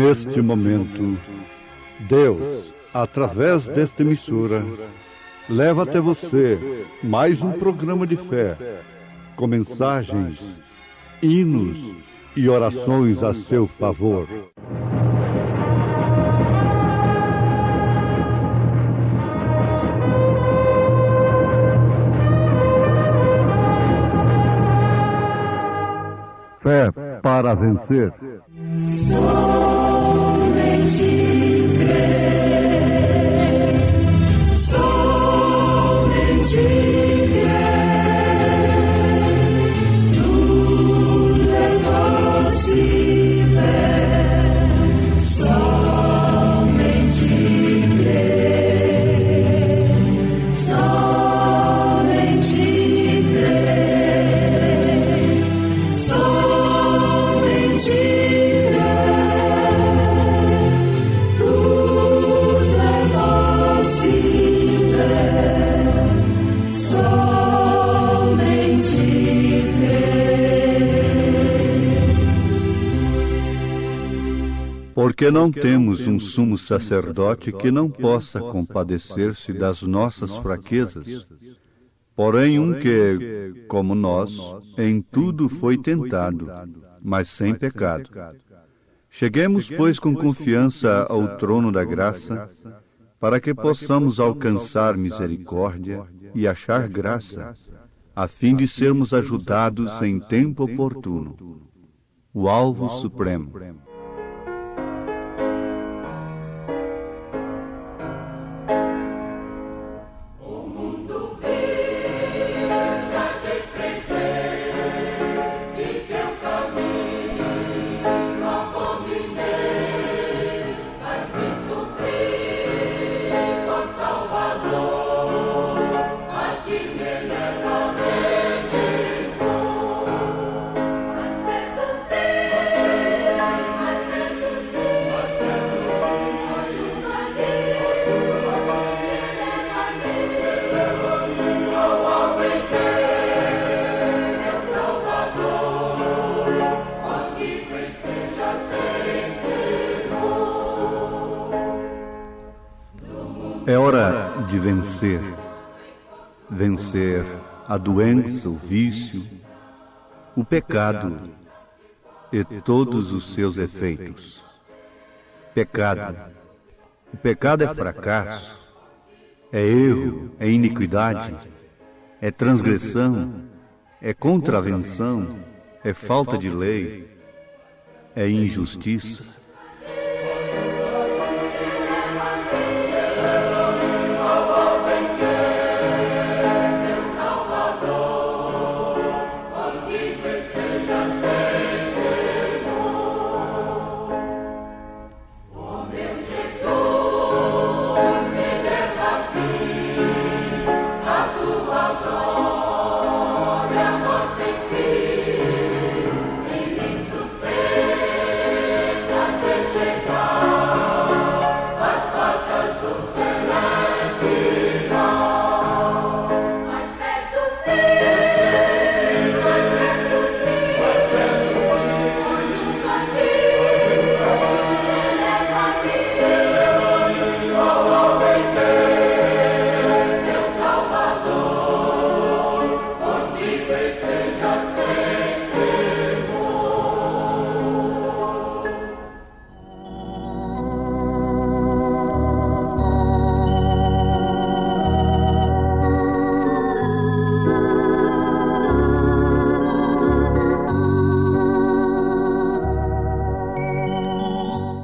Neste momento, Deus, através desta emissora, leva até você mais um programa de fé, com mensagens, hinos e orações a seu favor. Fé para vencer. Somente crer, somente crer, tudo é possível, somente crer, somente crer, somente Porque não temos um sumo sacerdote que não possa compadecer-se das nossas fraquezas, porém um que, como nós, em tudo foi tentado, mas sem pecado. Cheguemos, pois, com confiança ao trono da graça, para que possamos alcançar misericórdia e achar graça, a fim de sermos ajudados em tempo oportuno. O alvo supremo. É hora de vencer. Vencer a doença, o vício, o pecado e todos os seus efeitos. Pecado. O pecado é fracasso, é erro, é iniquidade, é transgressão, é contravenção, é falta de lei, é injustiça.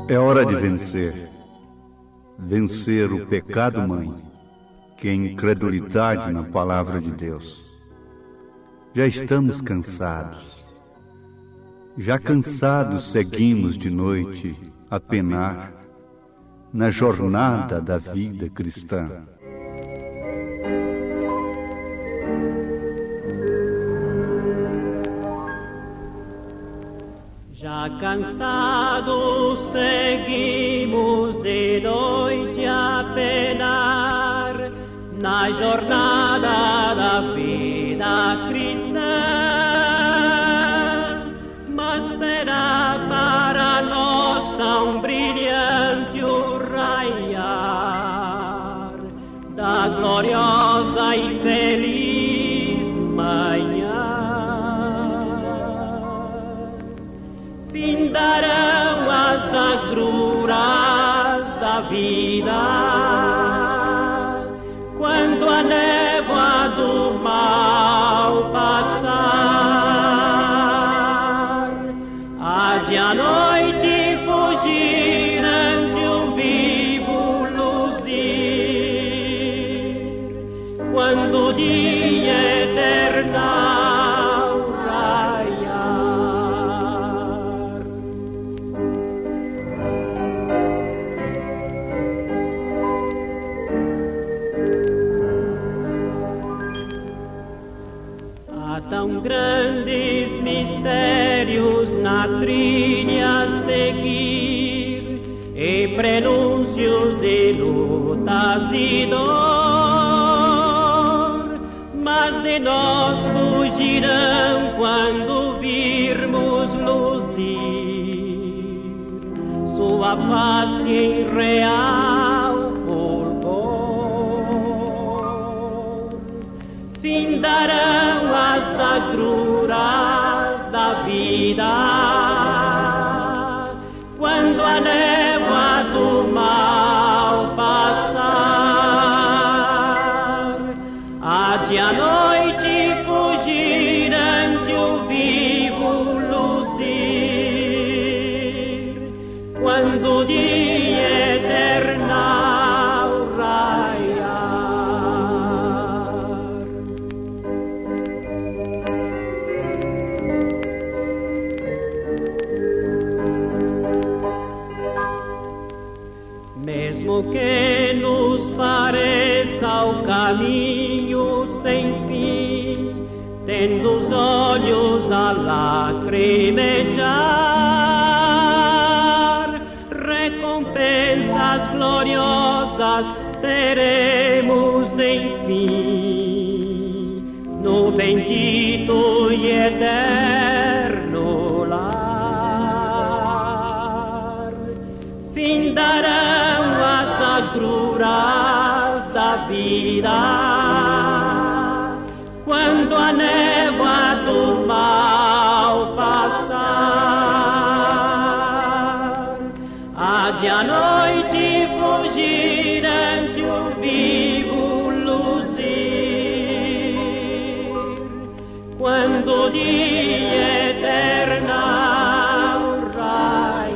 É hora de vencer. Vencer o pecado-mãe, que é a incredulidade na palavra de Deus. Já estamos cansados. Já cansados seguimos de noite a penar na jornada da vida cristã. Já cansados seguimos de noite a penar na jornada da vida cristã, mas será para nós tão brilhante da gloriosa e feliz manhã. Findarão as agruras da vida, quando a névoa do mal passar, há de à noite fugir ante o vivo luzir, quando o dia eternal raiar. Há tão grandes mistérios na trilha a seguir, e prenúncios de lutas e dor, mas de nós fugirão quando virmos luzir sua face em real fulgor. Findarão as agruras da vida, quando a névoa do mal passar, há de à noite fugir ante o vivo luzir, quando o dia eternal raiar. Mesmo que nos pareça o caminho sem fim, tendo os olhos a lacrimejar, recompensas gloriosas teremos enfim, no bendito e eterno lar. Findarão as agruras da vida, quando a névoa do mal passar, há de à noite fugir ante o vivo luzir, quando o dia eternal raiar.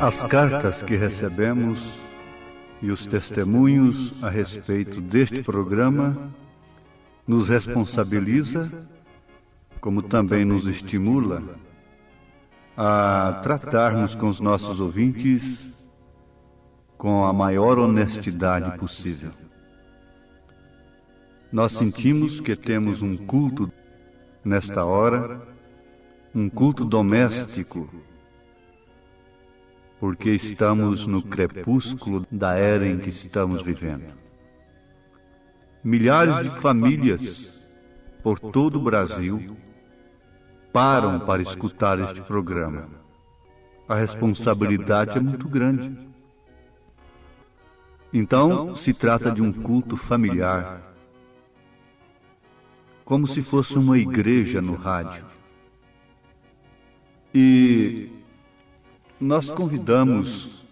As cartas que recebemos e os testemunhos a respeito deste programa nos responsabiliza, como também nos estimula a tratarmos com os nossos ouvintes com a maior honestidade possível. Nós sentimos que temos um culto nesta hora, um culto doméstico, porque estamos no crepúsculo da era em que estamos vivendo. Milhares de famílias por todo o Brasil param para escutar este programa. A responsabilidade é muito grande. Então, se trata de um culto familiar, como se fosse uma igreja no rádio. E nós convidamos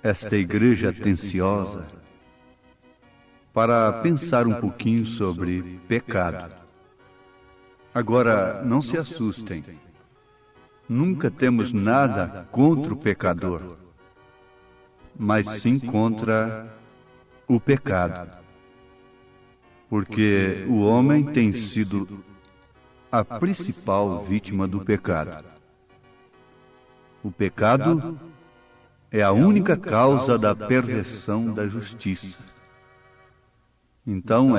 esta igreja atenciosa para pensar um pouquinho sobre pecado. Agora, não se assustem. Nunca temos nada contra o pecador, mas sim contra o pecado. Porque o homem tem sido a principal vítima do pecado. O pecado é a única causa da perversão da justiça. Então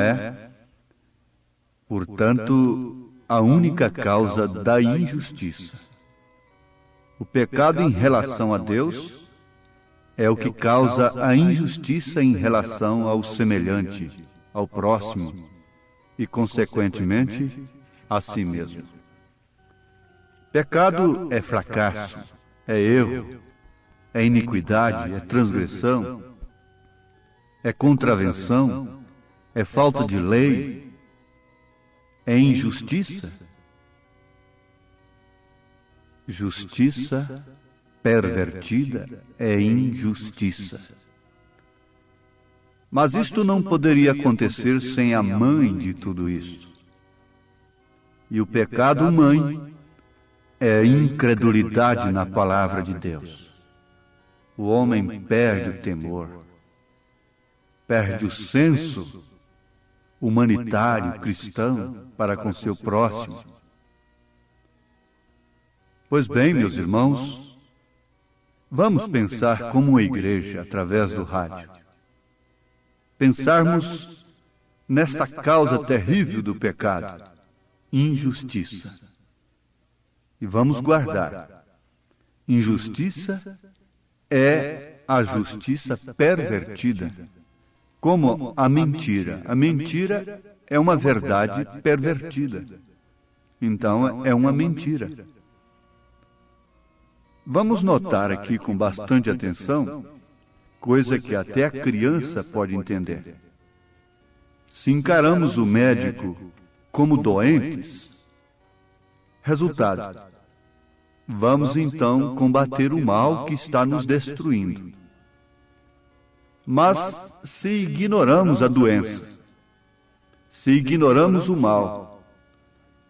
portanto, a única causa da injustiça. O pecado em relação a Deus é o que causa a injustiça em relação ao semelhante, ao próximo e, consequentemente, a si mesmo. Pecado é fracasso, é erro, é iniquidade, é transgressão, é contravenção, é falta de lei, é injustiça. Justiça pervertida é injustiça. Mas isto não poderia acontecer sem a mãe de tudo isto. E o pecado mãe é incredulidade na palavra de Deus. O homem perde o temor, perde o senso humanitário cristão para com seu próximo. Pois bem, meus irmãos, vamos pensar como a igreja através do rádio. Pensarmos nesta causa terrível do pecado, injustiça. E vamos guardar. Injustiça é a justiça pervertida, como a mentira. A mentira é uma verdade pervertida. Então, é uma mentira. Vamos notar aqui com bastante atenção, coisa que até a criança pode entender. Se encaramos o médico como doentes, resultado, vamos então combater o mal que está nos destruindo. Mas se ignoramos a doença, se ignoramos o mal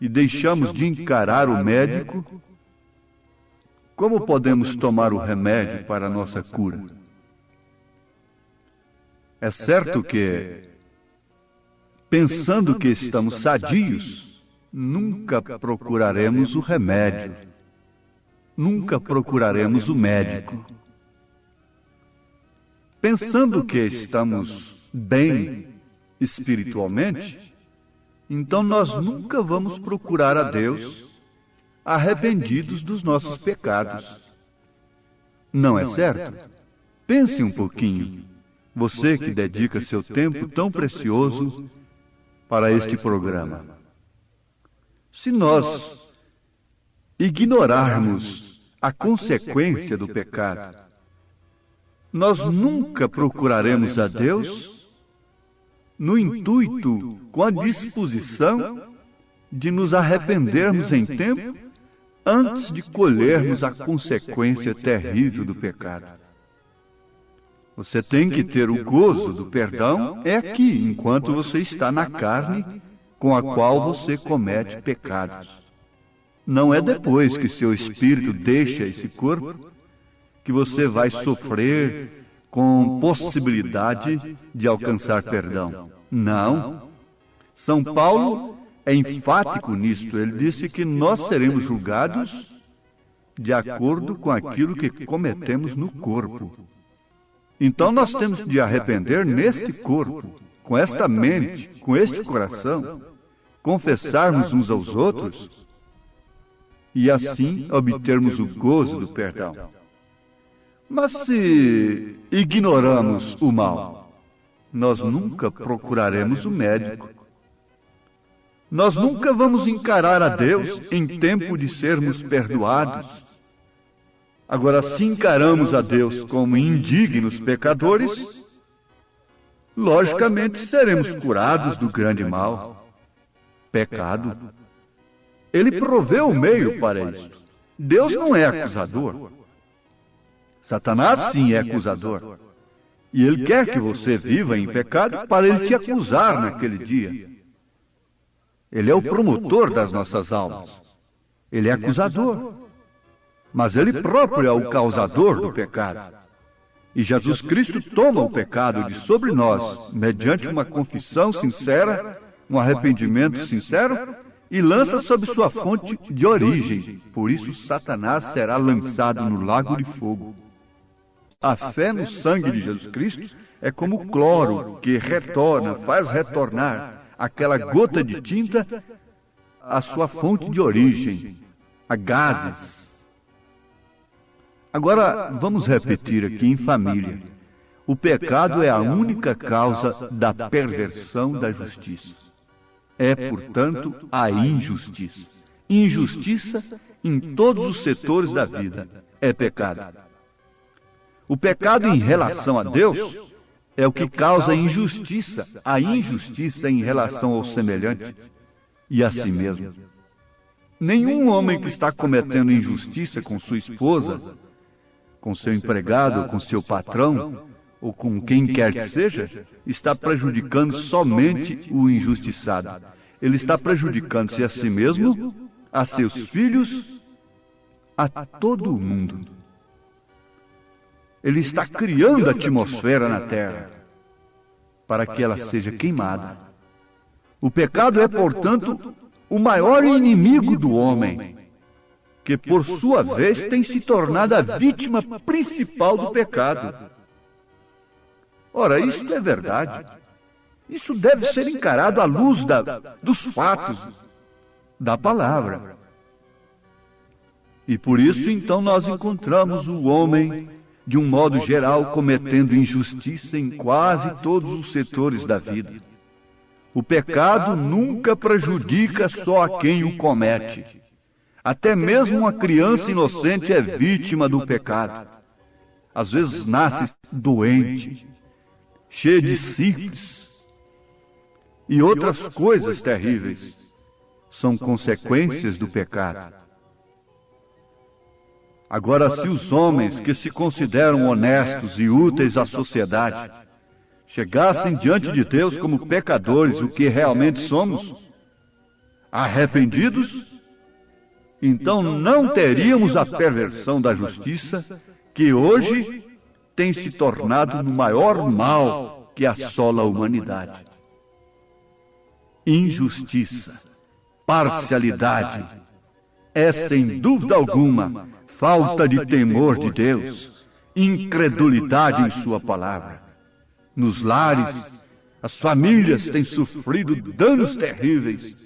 e deixamos de encarar o médico, como podemos tomar o remédio para a nossa cura? É certo que, pensando que estamos sadios, nunca procuraremos o remédio, nunca procuraremos o médico. Pensando que estamos bem espiritualmente, então nós nunca vamos procurar a Deus arrependidos dos nossos pecados. Não é certo? Pense um pouquinho, você que dedica seu tempo tão precioso para este programa. Se nós ignorarmos a consequência do pecado, nós nunca procuraremos a Deus no intuito, com a disposição de nos arrependermos em tempo antes de colhermos a consequência terrível do pecado. Você tem que ter o gozo do perdão aqui, enquanto você está na carne com a qual você comete pecados. Não é depois que seu espírito deixa esse corpo que você vai sofrer com possibilidade de alcançar perdão. Não. São Paulo é enfático nisto. Ele disse que nós seremos julgados de acordo com aquilo que cometemos no corpo. Então nós temos de arrepender neste corpo, com esta mente, com este coração, confessarmos uns aos outros e assim obtermos o gozo do perdão. Mas se ignoramos o mal, nós nunca procuraremos o médico. Nós nunca vamos encarar a Deus em tempo de sermos perdoados. Agora, se encaramos a Deus como indignos pecadores, logicamente seremos curados do grande mal, pecado. Ele proveu o meio para isto. Deus não é acusador. Satanás sim é acusador. E ele quer que você viva em pecado para ele te acusar naquele dia. Ele é o promotor das nossas almas. Ele é acusador. Mas ele próprio é o causador do pecado. E Jesus Cristo toma o pecado de sobre nós, mediante uma confissão sincera, um arrependimento sincero, e lança sob sua fonte de origem. Por isso Satanás será lançado no lago de fogo. A fé no sangue de Jesus Cristo é como o cloro que retorna, faz retornar aquela gota de tinta à sua fonte de origem, a gases. Agora, vamos repetir aqui em família. O pecado é a única causa da perversão da justiça. É, portanto, a injustiça. Injustiça em todos os setores da vida é pecado. O pecado em relação a Deus é o que causa injustiça, a injustiça em relação ao semelhante e a si mesmo. Nenhum homem que está cometendo injustiça com sua esposa, com seu empregado, com seu patrão, ou com quem quer que seja, está prejudicando somente o injustiçado. Ele está prejudicando-se a si mesmo, a seus filhos, a todo o mundo. Ele está criando a atmosfera na terra para que ela seja queimada. O pecado é, portanto, o maior inimigo do homem, que por sua vez tem se tornado a vítima principal do pecado. Ora, isso é verdade. Isso deve ser encarado à luz dos fatos, da palavra. E por isso, então, nós encontramos o homem, de um modo geral, cometendo injustiça em quase todos os setores da vida. O pecado nunca prejudica só a quem o comete. Até mesmo uma criança inocente é vítima do pecado. Às vezes nasce doente, cheia de sífilis e outras coisas terríveis. São consequências do pecado. Agora, se os homens que se consideram honestos e úteis à sociedade chegassem diante de Deus como pecadores, o que realmente somos, arrependidos, então não teríamos a perversão da justiça que hoje tem se tornado no maior mal que assola a humanidade. Injustiça, parcialidade, é sem dúvida alguma falta de temor de Deus, incredulidade em sua palavra. Nos lares, as famílias têm sofrido danos terríveis.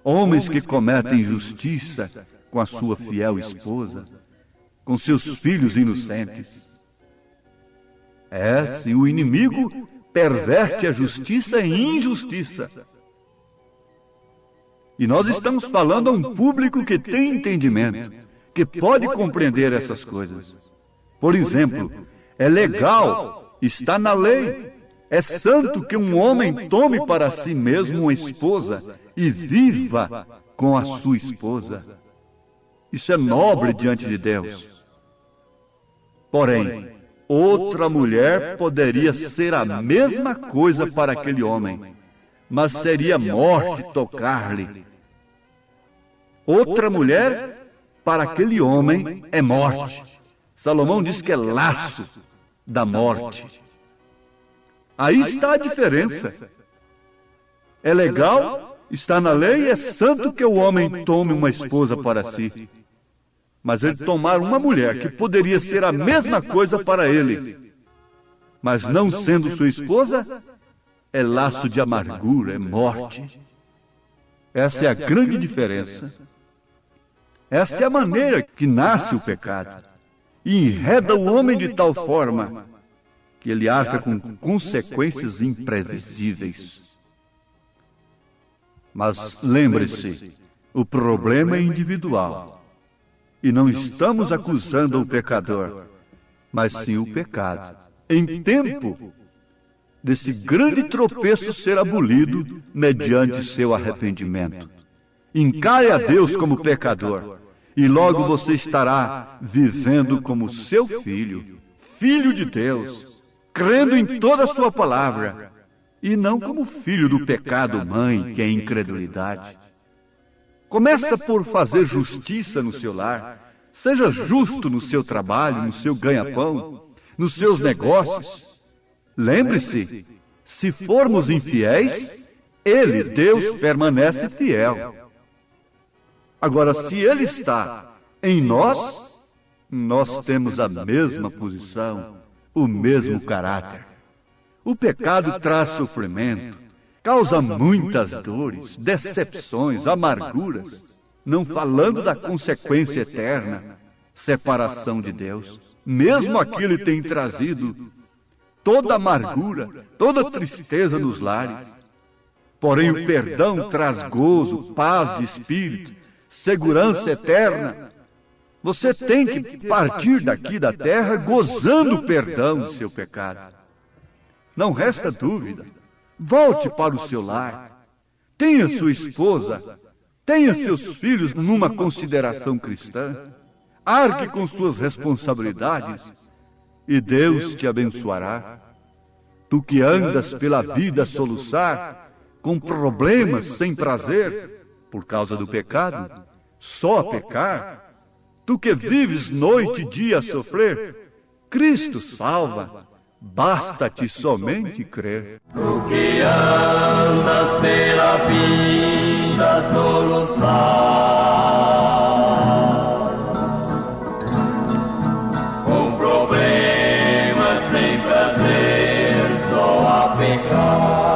Homens que cometem injustiça com a sua fiel esposa, com seus filhos inocentes. Se o inimigo perverte a justiça em injustiça. E nós estamos falando a um público que tem entendimento, que pode compreender essas coisas. Por exemplo, é legal, está na lei, é santo que um homem tome para si mesmo uma esposa e viva com a sua esposa. Isso é nobre diante de Deus. Porém, outra mulher poderia ser a mesma coisa para aquele homem, mas seria morte tocar-lhe. Outra mulher, para aquele homem, é morte. Salomão diz que é laço da morte. Aí está a diferença. É legal, está na lei, é santo que o homem tome uma esposa para si. Mas ele tomar uma mulher que poderia ser a mesma coisa para ele, mas não sendo sua esposa, é laço de amargura, é morte. Essa é a grande diferença. Esta é a maneira que nasce o pecado. E enreda o homem de tal forma que ele arca com consequências imprevisíveis. Mas lembre-se, o problema é individual. E não estamos acusando o pecador, mas sim o pecado. Em tempo desse grande tropeço ser abolido mediante seu arrependimento. Encare a Deus como pecador, e logo você estará vivendo como seu filho, filho de Deus, crendo em toda a sua palavra, e não como filho do pecado mãe, que é incredulidade. Começa por fazer justiça no seu lar, seja justo no seu trabalho, no seu ganha-pão, nos seus negócios. Lembre-se, se formos infiéis, Ele, Deus, permanece fiel. Agora, se Ele está em nós, nós temos a mesma posição, o mesmo caráter. O pecado traz sofrimento, causa muitas dores, decepções, amarguras, não falando da consequência eterna, separação de Deus. Mesmo aquilo tem trazido toda amargura, toda tristeza nos lares. Porém, o perdão traz gozo, paz de espírito, segurança eterna. Você tem que partir daqui da terra gozando o perdão de seu pecado. Não resta dúvida. Volte para o seu lar. Tenha sua esposa, tenha seus filhos numa consideração cristã. Arque com suas responsabilidades e Deus te abençoará. Tu que andas pela vida a soluçar, com problemas sem prazer, por causa do pecado, só a pecar. Tu que vives noite e dia a sofrer, Cristo salva, basta-te somente crer. Tu que andas pela vida a soluçar, com problemas sem prazer, só a pecar.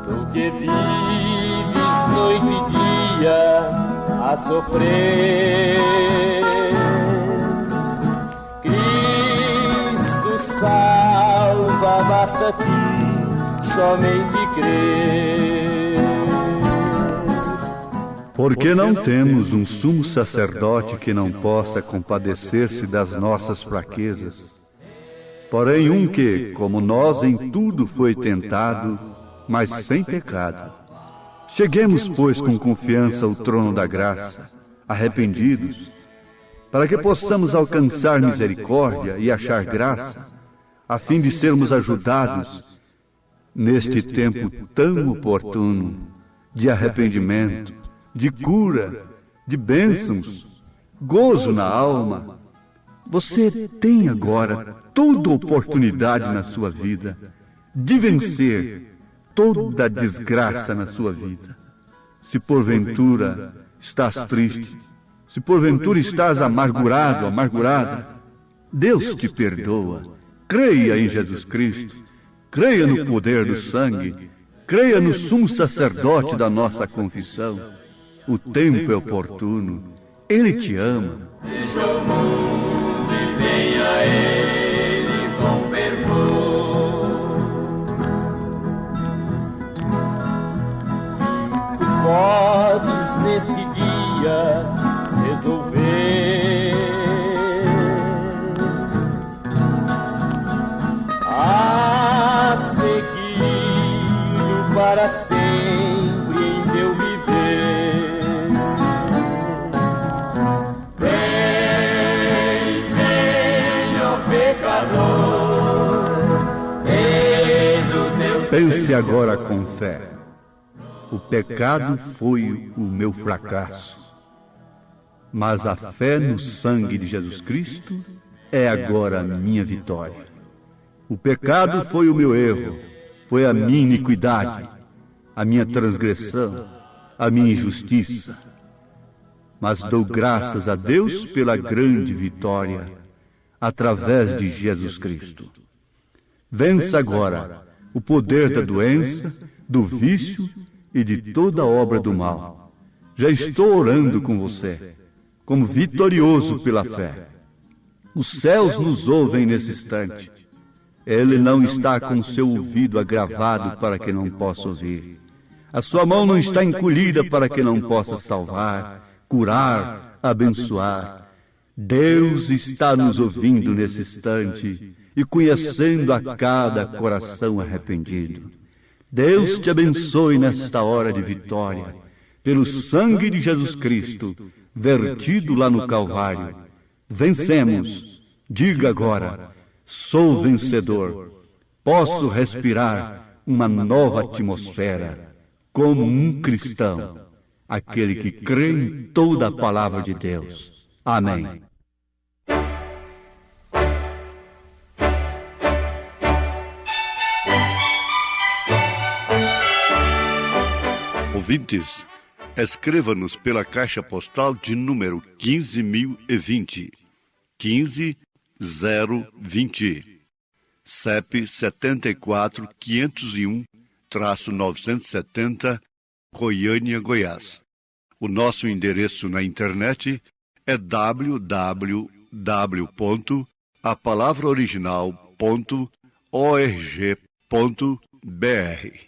Tu que vives noite e dia a sofrer, Cristo salva, basta-te somente crer. Porque não temos um sumo sacerdote que não possa compadecer-se das nossas fraquezas, porém um que, como nós, em tudo foi tentado, mas sem pecado. Cheguemos, pois, com confiança ao trono da graça, arrependidos, para que possamos alcançar misericórdia e achar graça, a fim de sermos ajudados neste tempo tão oportuno de arrependimento, de cura, de bênçãos, gozo na alma. Você tem agora toda oportunidade na sua vida de vencer toda desgraça na sua vida. Se porventura estás triste, se porventura estás amargurado, amargurada, Deus te perdoa. Creia em Jesus Cristo, creia no poder do sangue, creia no sumo sacerdote da nossa confissão. O tempo é oportuno, Ele te ama. Deixa o mundo e venha a Ele com fervor. Podes neste dia resolver a seguir para sempre em teu viver. Vem, ó pecador, eis o teu Pense agora com fé. O pecado foi o meu fracasso, mas a fé no sangue de Jesus Cristo é agora a minha vitória. O pecado foi o meu erro, foi a minha iniquidade, a minha transgressão, a minha injustiça. Mas dou graças a Deus pela grande vitória, através de Jesus Cristo. Vença agora o poder da doença, do vício e de toda obra do mal. Já estou orando com você, como vitorioso pela fé. Os céus nos ouvem nesse instante. Ele não está com seu ouvido agravado para que não possa ouvir. A sua mão não está encolhida para que não possa salvar, curar, abençoar. Deus está nos ouvindo nesse instante e conhecendo a cada coração arrependido. Deus te abençoe nesta hora de vitória, pelo sangue de Jesus Cristo, vertido lá no Calvário. Vencemos. Diga agora: sou vencedor. Posso respirar uma nova atmosfera, como um cristão, aquele que crê em toda a palavra de Deus. Amém. Ouvintes, escreva-nos pela caixa postal de número 15.020, 15020, CEP 74.501-970, Goiânia, Goiás. O nosso endereço na internet é www.apalavraoriginal.org.br.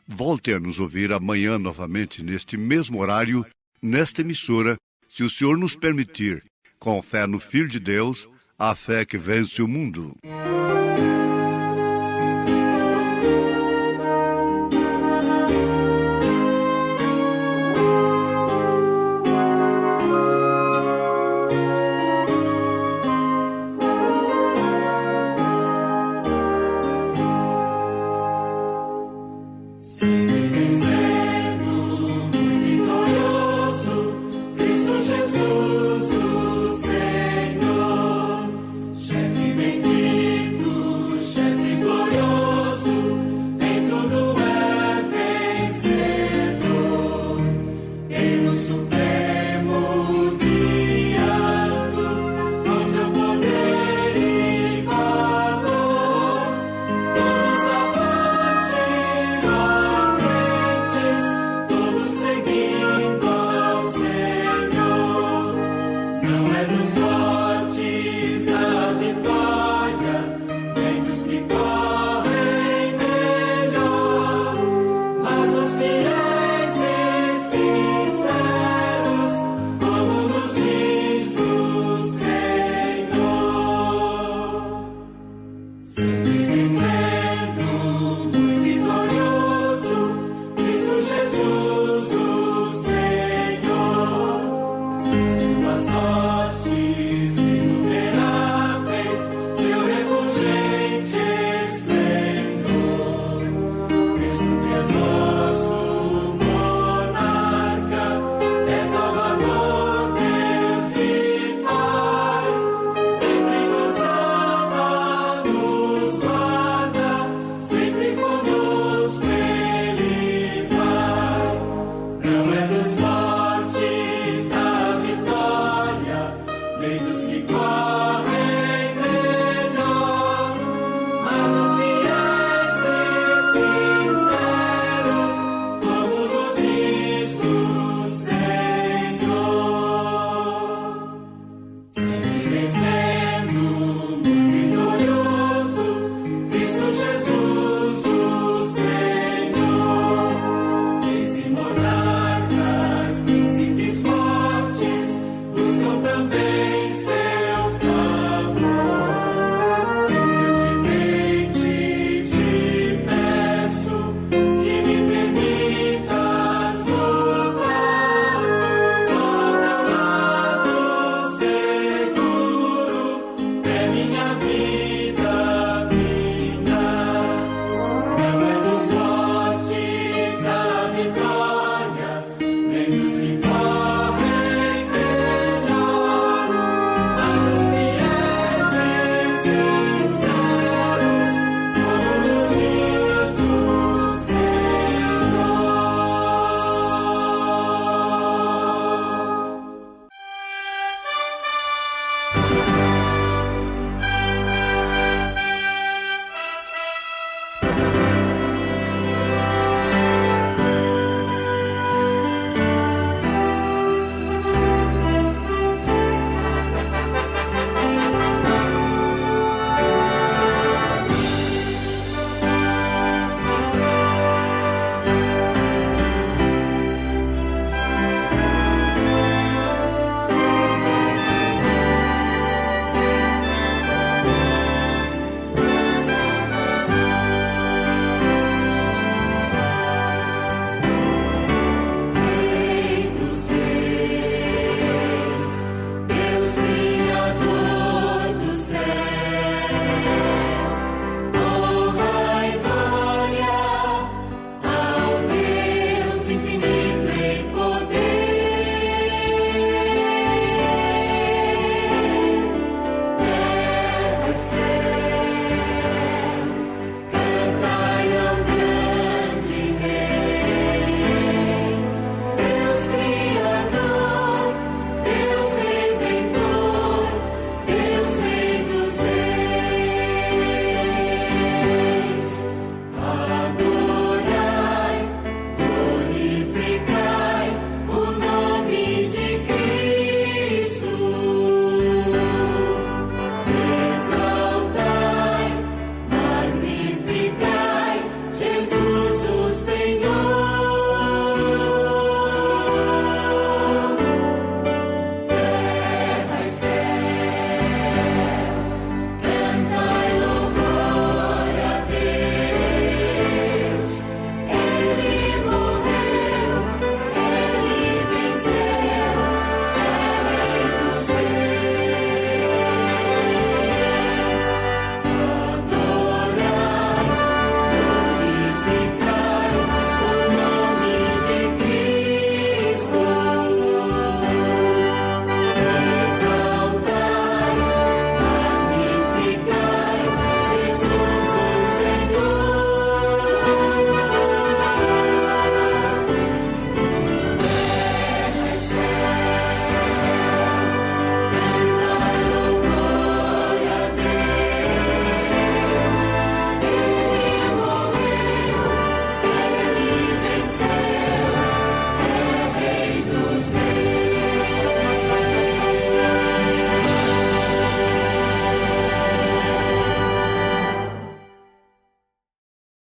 Volte a nos ouvir amanhã novamente, neste mesmo horário, nesta emissora, se o Senhor nos permitir, com fé no Filho de Deus, a fé que vence o mundo.